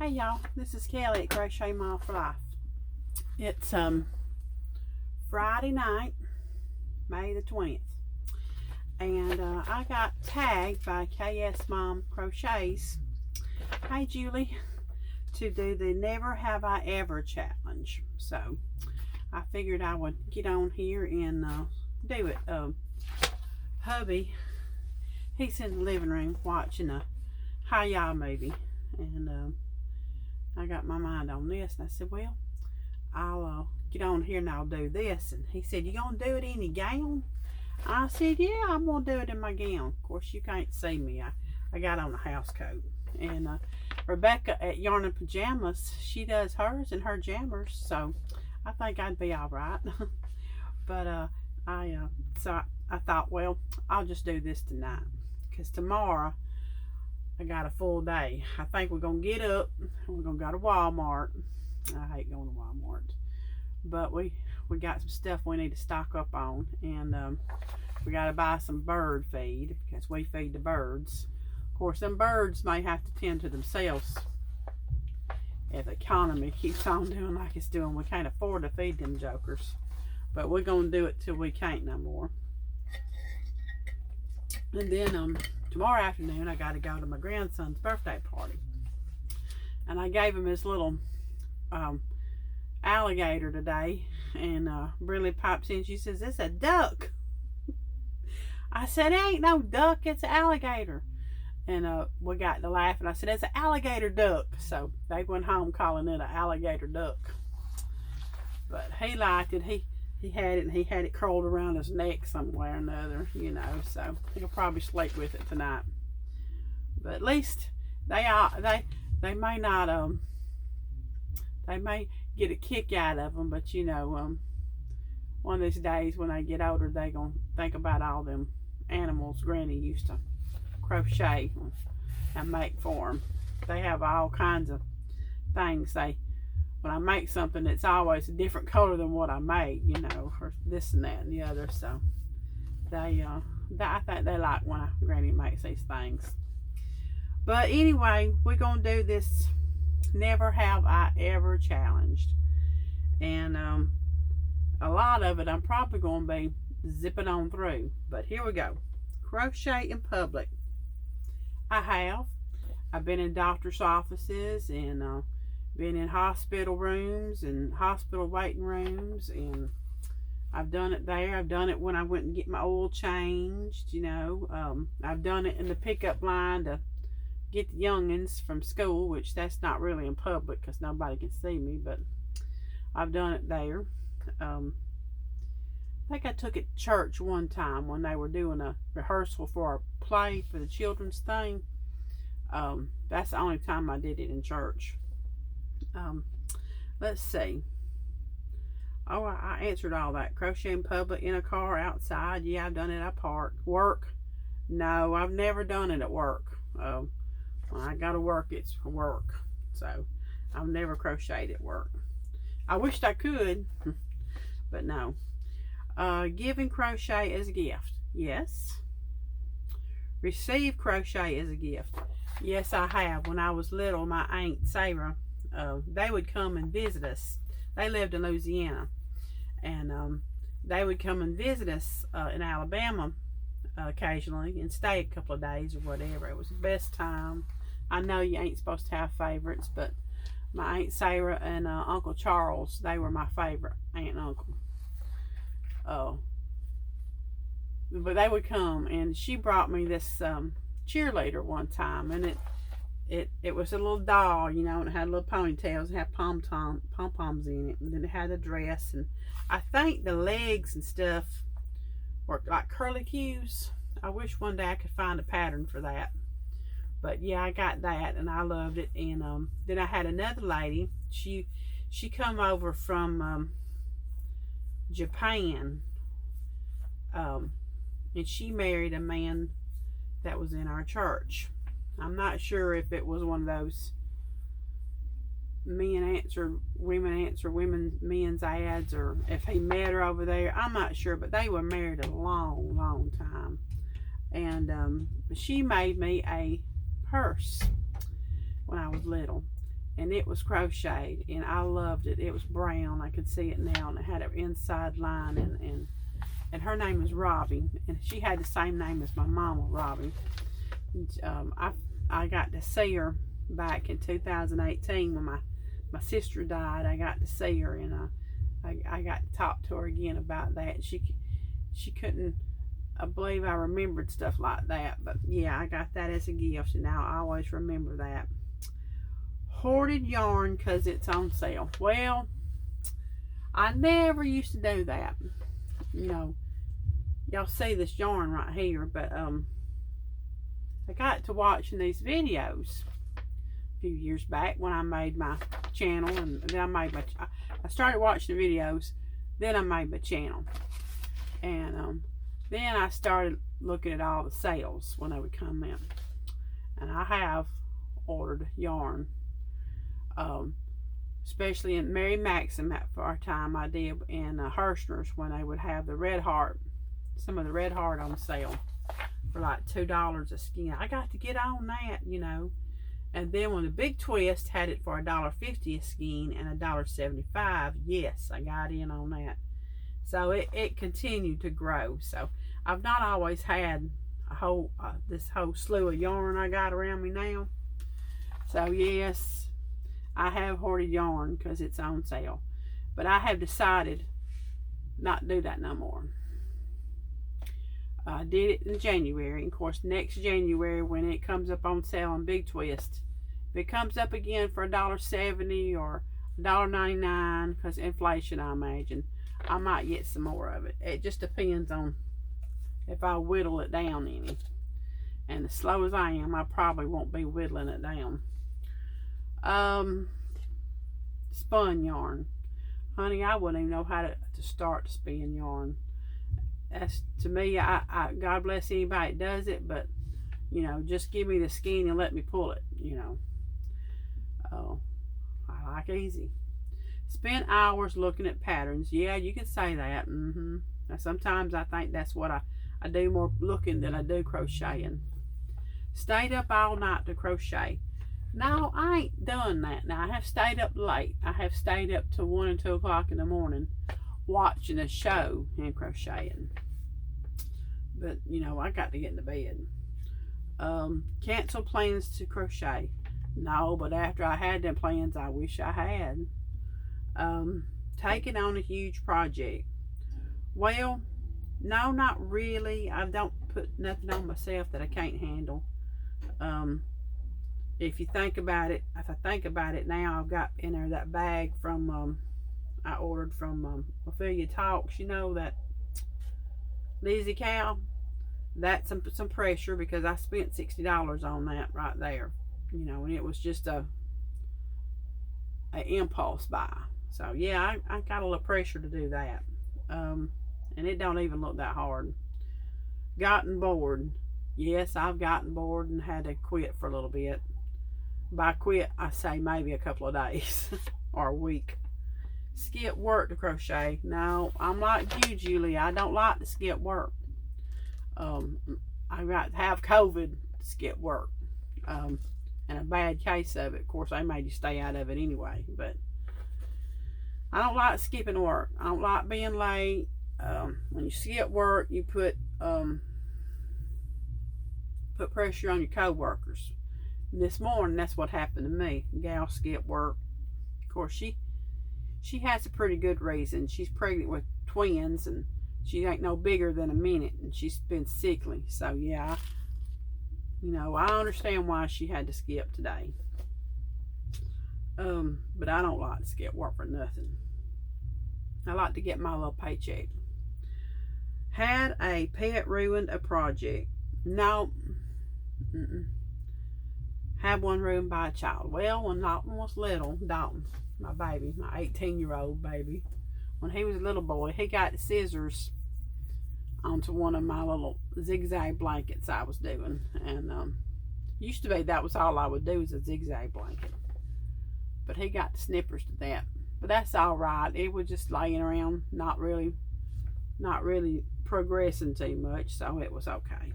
Hey y'all, this is Kelly at Crochet Mile for Life. It's Friday night, May the 20th, and I got tagged by KS Mom Crochets, hey Julie, to do the Never Have I Ever challenge. So I figured I would get on here and do it. Hubby, he's in the living room watching a Hi-Ya movie, and I got my mind on this, and I said, well, I'll get on here and I'll do this. And he said, you gonna do it in your gown? I said, yeah, I'm gonna do it in my gown. Of course, you can't see me. I got on a house coat. And Rebecca at Yarn and Pajamas, she does hers and her jammers, so I think I'd be all right. But I thought, well, I'll just do this tonight, because tomorrow I got a full day. I think we're gonna get up and we're gonna go to Walmart. I hate going to Walmart, but we got some stuff we need to stock up on, and we got to buy some bird feed because we feed the birds. Of course, them birds may have to tend to themselves if the economy keeps on doing like it's doing. We can't afford to feed them jokers, but we're gonna do it till we can't no more. And then tomorrow afternoon I got to go to my grandson's birthday party, and I gave him his little alligator today, and Briley pipes in, she says, it's a duck. I said, it ain't no duck, it's an alligator. And we got to laugh, and I said, it's an alligator duck. So they went home calling it an alligator duck. But he liked it. He had it, and he had it curled around his neck somewhere or another, you know, so he'll probably sleep with it tonight. But at least they may not they may get a kick out of them, but you know, one of these days when they get older, they gonna think about all them animals Granny used to crochet and make for them. They have all kinds of things. When I make something, it's always a different color than what I made, you know, or this and that and the other. So I think they like when Granny makes these things. But anyway, we're gonna do this Never Have I Ever challenged, and a lot of it I'm probably gonna be zipping on through. But here we go. Crochet in public. I've been in doctor's offices, and been in hospital rooms and hospital waiting rooms, and I've done it there. I've done it when I went and get my oil changed, you know. I've done it in the pickup line to get the youngins from school, which that's not really in public because nobody can see me, but I've done it there. I think I took it to church one time when they were doing a rehearsal for a play for the children's thing. That's the only time I did it in church. Let's see. Oh, I answered all that. Crochet in public, in a car, outside. Yeah, I've done it at park. Work? No, I've never done it at work. When I go to work, it's for work. So I've never crocheted at work. I wished I could, but no. Giving crochet as a gift. Yes. Receive crochet as a gift. Yes, I have. When I was little, my Aunt Sarah, they would come and visit us. They lived in Louisiana, and they would come and visit us in Alabama occasionally and stay a couple of days or whatever. It was the best time. I know you ain't supposed to have favorites, but my Aunt Sarah and Uncle Charles, they were my favorite aunt and uncle. But they would come, and she brought me this cheerleader one time, and it was a little doll, you know, and it had little ponytails, it had pom-poms in it, and then it had a dress, and I think the legs and stuff were like curly cues. I wish one day I could find a pattern for that. But yeah, I got that, and I loved it. And then I had another lady. She come over from Japan, and she married a man that was in our church. I'm not sure if it was one of those men's ads, or if he met her over there. I'm not sure, but they were married a long time. And she made me a purse when I was little, and it was crocheted, and I loved it. It was brown. I could see it now, and it had an inside line, and her name was Robbie, and she had the same name as my mama, Robbie. And, I got to see her back in 2018 when my sister died. I got to see her, and I got to talk to her again about that. She couldn't believe I remembered stuff like that, but yeah, I got that as a gift, and now I always remember that. Hoarded yarn because it's on sale. Well, I never used to do that. You know, y'all see this yarn right here, but I got to watching these videos a few years back when I made my channel, and then I started watching the videos, then I made my channel, and then I started looking at all the sales when they would come in, and I have ordered yarn, especially in Mary Maxim for our time. I did in Hirschner's when they would have the Red Heart, some of the Red Heart on sale for like $2 a skein. I got to get on that, you know. And then when the Big Twist had it for $1.50 a skein and $1.75, yes, I got in on that. So it continued to grow. So I've not always had a whole this whole slew of yarn I got around me now. So yes, I have hoarded yarn because it's on sale. But I have decided not to do that no more. I did it in January. And of course, next January when it comes up on sale on Big Twist, if it comes up again for $1.70 or $1.99, because inflation, I imagine, I might get some more of it. It just depends on if I whittle it down any. And as slow as I am, I probably won't be whittling it down. Spun yarn. Honey, I wouldn't even know how to start to spin yarn. That's, to me, I God bless anybody that does it, but you know, just give me the skein and let me pull it, you know. I like easy. Spend hours looking at patterns. Yeah, you can say that. Now, sometimes I think that's what I do, more looking than I do crocheting. Stayed up all night to crochet. No, I ain't done that. Now, I have stayed up late. I have stayed up till 1 and 2 o'clock in the morning watching a show and crocheting. But, you know, I got to get into bed. Cancel plans to crochet. No, but after I had them plans, I wish I had. Taking on a huge project. Well, no, not really. I don't put nothing on myself that I can't handle. If you think about it, if I think about it now, I've got in there that bag from, I ordered from Ophelia Talks, you know, that Lizzie Cow. That's some pressure because I spent $60 on that right there, you know, and it was just a impulse buy. So yeah, I got a little pressure to do that, and it don't even look that hard. Gotten bored. Yes, I've gotten bored and had to quit for a little bit. By quit, I say maybe a couple of days or a week. Skip work to crochet. No, I'm like you, Julie. I don't like to skip work. I got to have COVID to skip work, and a bad case of it. Of course, they made you stay out of it anyway. But I don't like skipping work. I don't like being late. When you skip work, you put pressure on your co-workers. This morning, that's what happened to me. Gal skipped work. Of course, she has a pretty good reason. She's pregnant with twins, and she ain't no bigger than a minute, and she's been sickly. So yeah, you know, I understand why she had to skip today. But I don't like to skip work for nothing. I like to get my little paycheck. Had a pet ruined a project. No. Had one ruined by a child. Well, when Dalton was little, Dalton, my baby, my 18-year-old baby, when he was a little boy, he got the scissors onto one of my little zigzag blankets I was doing. And used to be that was all I would do, was a zigzag blanket. But he got the snippers to that. But that's all right. It was just laying around, not really progressing too much, so it was okay.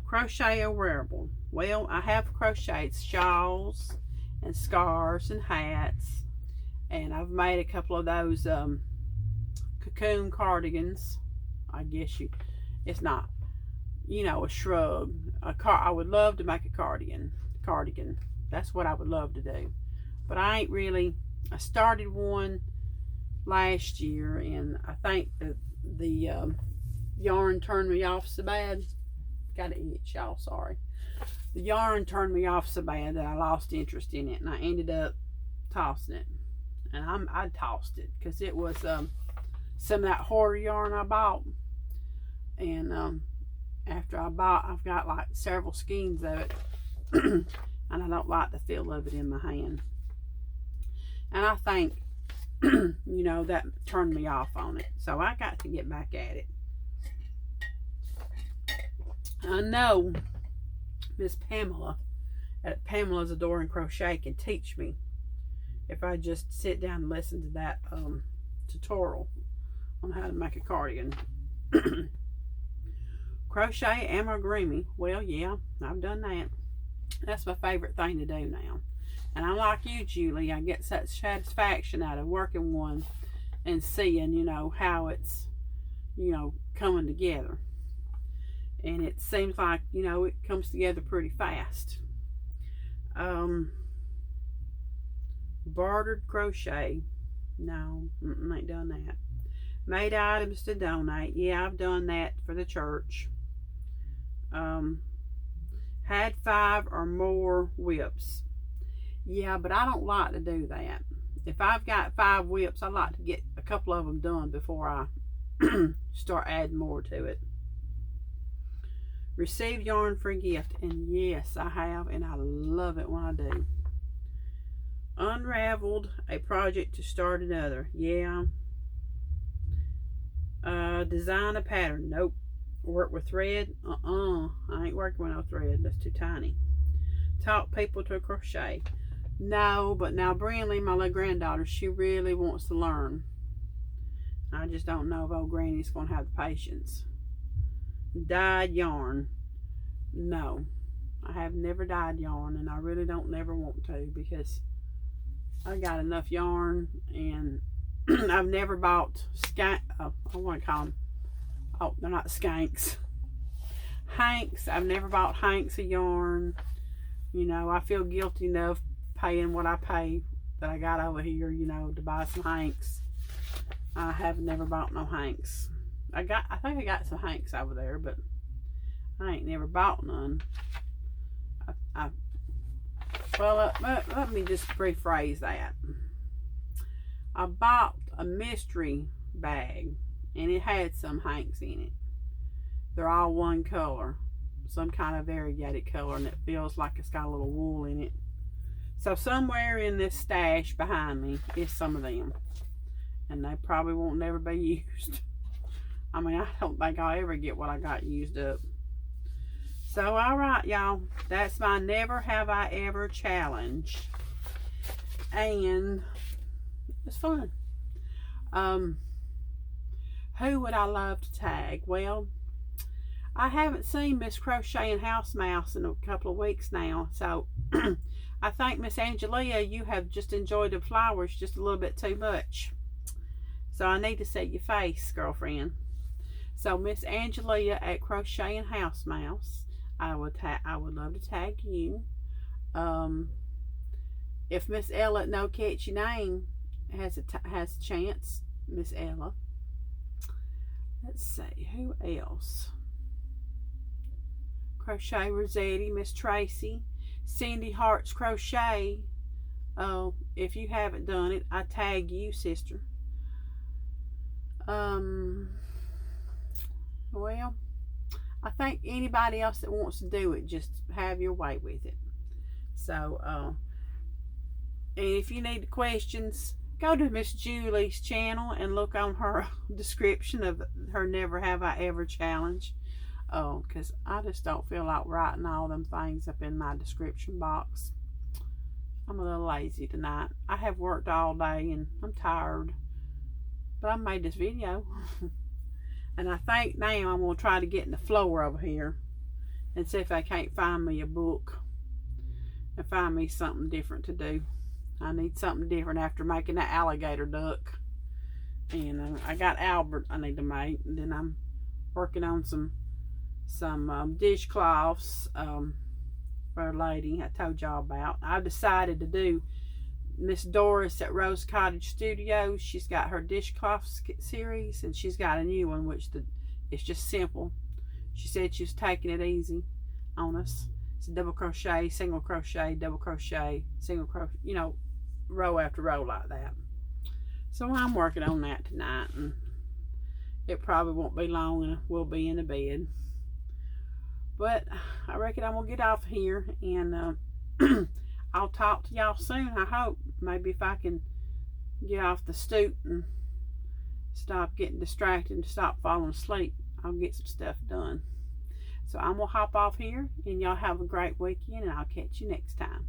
Crochet a wearable. Well, I have crocheted shawls and scarves and hats. And I've made a couple of those cocoon cardigans. I guess it's not, a shrug. I would love to make a cardigan. That's what I would love to do. But I started one last year, and I think the yarn turned me off so bad. Got an itch, y'all, sorry. The yarn turned me off so bad that I lost interest in it, and I ended up tossing it. And I tossed it because it was some of that hoarder yarn I bought. And after I've got like several skeins of it. And I don't like the feel of it in my hand. And I think, that turned me off on it. So I got to get back at it. I know Miss Pamela at Pamela's Adoring Crochet can teach me if I just sit down and listen to that tutorial on how to make a cardigan. Crochet amigurumi. Well, yeah, I've done that. That's my favorite thing to do now. And I'm like you, Julie. I get such satisfaction out of working one and seeing, how it's, coming together. And it seems like, it comes together pretty fast. Bartered crochet. No, ain't done that. Made items to donate. Yeah, I've done that for the church. Had 5 or more whips. Yeah, but I don't like to do that. If I've got 5 whips, I like to get a couple of them done before I start adding more to it. Received yarn for a gift, and yes, I have, and I love it when I do. Unraveled a project to start another. Yeah. Design a pattern. Nope. Work with thread. I ain't working with no thread. That's too tiny. Taught people to crochet. No, but now Brynlee, my little granddaughter, she really wants to learn. I just don't know if old Granny's going to have the patience. Dyed yarn. No, I have never dyed yarn, and I really don't never want to, because I got enough yarn, and I've never bought I want to call them, they're not skanks, hanks. I've never bought hanks of yarn. I feel guilty enough paying what I pay that I got over here, to buy some hanks. I have never bought no hanks. I think I got some hanks over there, but I ain't never bought none. Well, let me just rephrase that. I bought a mystery bag, and it had some hanks in it. They're all one color, some kind of variegated color, and it feels like it's got a little wool in it. So somewhere in this stash behind me is some of them, and they probably won't never be used. I mean, I don't think I'll ever get what I got used up. So, alright, y'all. That's my Never Have I Ever challenge. And it's fun. Who would I love to tag? Well, I haven't seen Miss Crochet and House Mouse in a couple of weeks now. So, I think, Miss Angelia, you have just enjoyed the flowers just a little bit too much. So, I need to see your face, girlfriend. So, Miss Angelia at Crochet and House Mouse, I would love to tag you. If Miss Ella at No Catchy Name has a chance, Miss Ella. Let's see, who else? Crochet Rossetti, Miss Tracy, Cindy Hart's Crochet. Oh, if you haven't done it, I tag you, sister. Well, I think anybody else that wants to do it, just have your way with it. So, and if you need questions, go to Miss Julie's channel and look on her description of her Never Have I Ever challenge. Oh, because I just don't feel like writing all them things up in my description box. I'm a little lazy tonight. I have worked all day and I'm tired. But I made this video. And I think now I'm going to try to get in the floor over here and see if I can't find me a book and find me something different to do. I need something different after making that alligator duck. And I got Albert I need to make. And then I'm working on some dishcloths for a lady I told y'all about. I've decided to do Miss Doris at Rose Cottage Studios. She's got her dishcloth series, and she's got a new one it's just simple. She said she was taking it easy on us. It's a double crochet, single crochet, double crochet, single crochet, row after row like that. So I'm working on that tonight, and it probably won't be long and we'll be in the bed. But I reckon I'm going to get off here, and I'll talk to y'all soon, I hope. Maybe if I can get off the stoop and stop getting distracted and stop falling asleep, I'll get some stuff done. So I'm going to hop off here, and y'all have a great weekend, and I'll catch you next time.